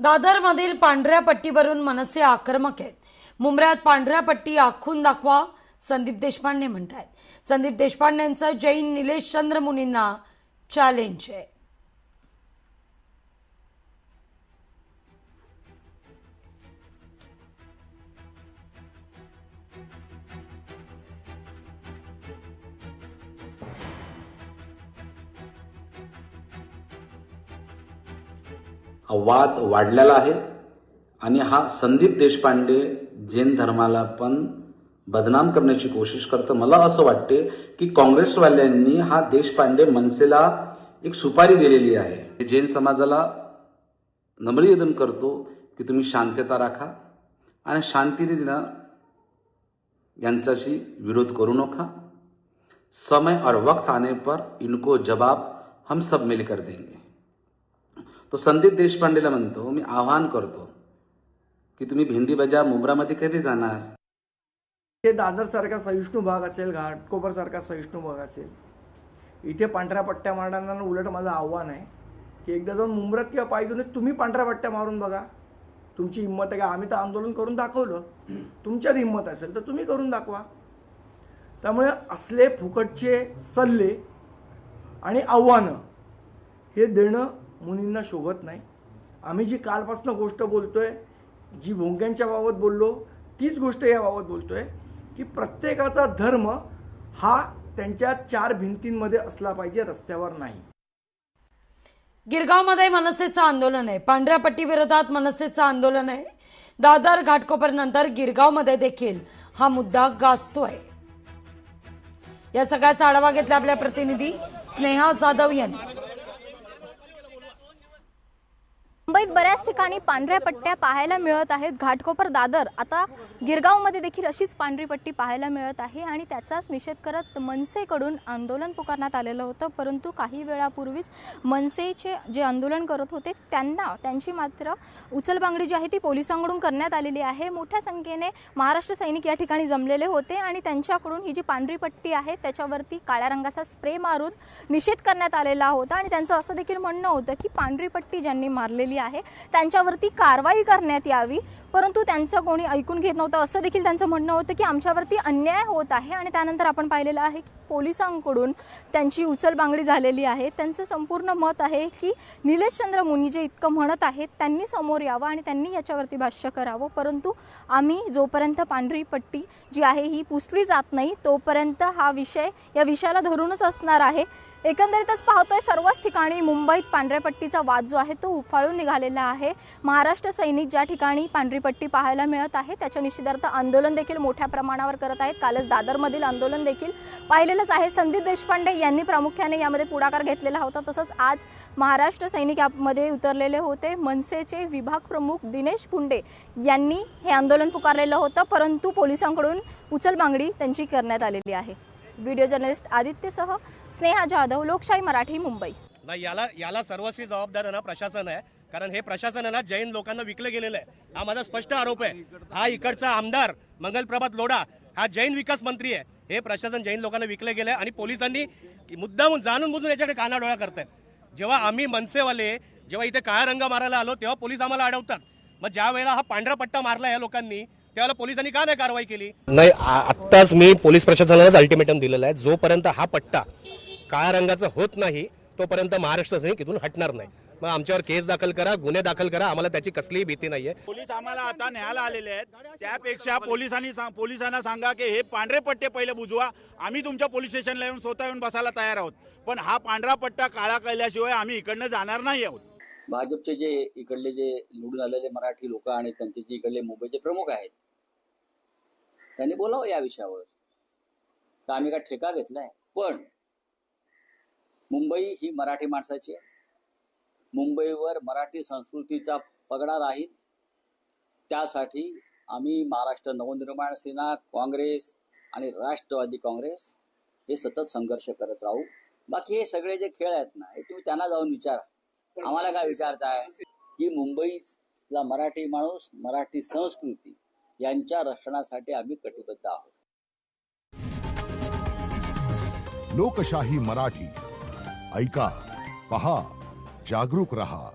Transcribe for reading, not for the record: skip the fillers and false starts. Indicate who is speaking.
Speaker 1: दादरमधील पांढऱ्या पट्टीवरून मनसे आक्रमक आहेत. मुंब्र्यात पांढऱ्या पट्टी आखून दाखवा, संदीप देशपांडे म्हणतात. संदीप देशपांडेंचं जैन निलेश चंद्र मुनींना चॅलेंज आहे.
Speaker 2: वाद वाढलेला आहे आणि हा संदीप देशपांडे जैन धर्माला पण बदनाम करण्याची कोशिश करतो. मला असं वाटते की काँग्रेसवाल्यांनी हा देशपांडे मनसेला एक सुपारी दिलेली आहे. जैन समाजाला नम्र निवेदन करतो की तुम्ही शांतता राखा आणि शांतीने यांच्याशी विरोध करू नका. समय और वक्त आने पर इनको जवाब हम सब मिलकर देंगे. तो संदीप देशपांडेला म्हणतो, मी आवाहन करतो की तुम्ही भेंडी बजा मुंब्रामध्ये कधी जाणार.
Speaker 3: ते दादर सारखा सहिष्णू भाग असेल, घाटकोपर सारखा सहिष्णू भाग असेल, इथे पांढऱ्या पट्ट्या मारणाऱ्यांना उलट माझं आव्हान आहे की एकदा जाऊन मुंब्रात किंवा पायदुनीत तुम्ही पांढऱ्या पट्ट्या मारून बघा. तुमची हिंमत आहे का? आम्ही तर आंदोलन करून दाखवलं. तुमच्यात हिंमत असेल तर तुम्ही करून दाखवा. त्यामुळे असले फुकटचे सल्ले आणि आव्हानं हे देणं मुनींना शोभत नाही. आम्ही जी कालपासून गोष्ट बोलतोय, जी भोंग्यांच्या बाबत बोललो, तीच गोष्ट याबाबत बोलतोय की प्रत्येकाचा धर्म हा त्यांच्या चार भिंतींमध्ये असला पाहिजे, रस्त्यावर नाही.
Speaker 1: गिरगावमध्ये मनसेचं आंदोलन आहे. पांढऱ्या पट्टी विरोधात मनसेचं आंदोलन आहे. दादर घाटकोपर नंतर गिरगावमध्ये देखील हा मुद्दा गाजतोय. या सगळ्याचा आढावा घेतला आपल्या प्रतिनिधी स्नेहा जाधव यांनी.
Speaker 4: मुंबईत बऱ्याच ठिकाणी पांढऱ्या पट्ट्या पाहायला मिळत आहेत. घाटकोपर, दादर, आता गिरगावमध्ये देखील अशीच पांढरी पट्टी पाहायला मिळत आहे आणि त्याचाच निषेध करत मनसेकडून आंदोलन पुकारण्यात आलेलं होतं. परंतु काही वेळापूर्वीच मनसेचे जे आंदोलन करत होते त्यांची मात्र उचलबांगडी जी आहे ती पोलिसांकडून करण्यात आलेली आहे. मोठ्या संख्येने महाराष्ट्र सैनिक या ठिकाणी जमलेले होते आणि त्यांच्याकडून ही जी पांढरी पट्टी आहे त्याच्यावरती काळ्या रंगाचा स्प्रे मारून निषेध करण्यात आलेला होता आणि त्यांचं असं देखील म्हणणं होतं की पांढरी पट्टी ज्यांनी मारलेली आहे त्यांच्यावरती कारवाई करण्यात यावी. परंतु त्यांचं कोणी ऐकून घेत नव्हतं. असं देखील त्यांचं म्हणणं होतं की आमच्यावरती अन्याय होत आहे आणि त्यानंतर आपण पाहिलेलं आहे की पोलिसांकडून त्यांची उचलबांगडी झालेली आहे. त्यांचं संपूर्ण मत आहे की निलेश चंद्र मुनी जे इतकं म्हणत आहेत त्यांनी समोर यावं आणि त्यांनी याच्यावरती भाष्य करावं. परंतु आम्ही जोपर्यंत पांढरी पट्टी जी आहे ही पुसली जात नाही तोपर्यंत या विषयाला धरूनच असणार आहे. एकंदरीतच पाहतोय सर्वच ठिकाणी मुंबईत पांढऱ्या पट्टीचा वाद जो आहे तो उफाळून निघालेला आहे. महाराष्ट्र सैनिक ज्या ठिकाणी पांढरी पट्टी पाहायला मिळत आहे त्याच्या निषेधार्थ आंदोलन देखील मोठ्या प्रमाणावर करत आहेत. कालच दादरमधील आंदोलन देखील पाहिलेलंच आहे. संदीप देशपांडे यांनी प्रामुख्याने यामध्ये पुढाकार घेतलेला होता. तसंच आज महाराष्ट्र सैनिक यामध्ये उतरलेले होते. मनसेचे विभाग प्रमुख दिनेश पुंडे यांनी हे आंदोलन पुकारलेलं होतं, परंतु पोलिसांकडून उचलबांगडी त्यांची करण्यात आलेली आहे. व्हिडिओ जर्नलिस्ट आदित्यसह स्नेहा जाधव, लोकशाही मराठी, मुंबई.
Speaker 5: नाही, याला सर्वस्वी जबाबदार ना प्रशासन आहे. कारण हे प्रशासन आहे ना जैन लोकांना विकलं गेलेलं आहे. हा माझा स्पष्ट आरोप आहे. हा इकडचा आमदार मंगलप्रभात लोढा हा जैन विकास मंत्री आहे. हे प्रशासन जैन लोकांना विकलं गेलंय आणि पोलिसांनी मुद्दाम जाणून बुजून याच्याकडे कानाडोळा करतायत. जेव्हा आम्ही मनसेवाले जेव्हा इथे काळा रंग मारायला आलो तेव्हा पोलीस आम्हाला अडवतात. मग ज्या वेळेला हा पांढरा पट्टा मारला या लोकांनी त्यावेळेला पोलिसांनी का नाही कारवाई केली? नाही, आत्ताच मी पोलीस प्रशासनालाच अल्टिमेटम दिलेलं आहे. जोपर्यंत हा पट्टा काळ्या रंगाचा होत नाही तोपर्यंत महाराष्ट्र सैनिक इथून हटणार नाही. मग आमच्यावर केस दाखल करा, गुन्हे दाखल करा, आम्हाला त्याची कसलीही भीती नाहीये.
Speaker 6: पोलीस आम्हाला आता न्यायला आलेले आहेत. त्यापेक्षा पोलिसांना सांगा की हे पांढरे पट्टे पहिले बुजवा. आम्ही तुमच्या पोलीस स्टेशनला येऊन स्वतः येऊन बसायला तयार आहोत. पण हा पांढरा पट्टा काळा केल्याशिवाय आम्ही इकडनं जाणार नाही आहोत.
Speaker 7: भाजपचे जे इकडले जे निवडून आलेले मराठी लोक आणि त्यांचे जे इकडले मुंबईचे प्रमुख आहेत त्यांनी बोलावं या विषयावर. तर आम्ही काय ठेका घेतलाय? पण मुंबई ही मराठी माणसाची आहे. मुंबईवर मराठी संस्कृतीचा पगडा राहील. त्यासाठी आम्ही महाराष्ट्र नवनिर्माण सेना, काँग्रेस आणि राष्ट्रवादी काँग्रेस हे सतत संघर्ष करत राहू. बाकी हे सगळे जे खेळ आहेत ना हे तुम्ही त्यांना जाऊन विचारा. आम्हाला काय विचारताय? की मुंबईतला मराठी माणूस, मराठी संस्कृती यांच्या रक्षणासाठी आम्ही कटिबद्ध आहोत.
Speaker 8: लोकशाही मराठी ऐका, पहा, जागरूक रहा.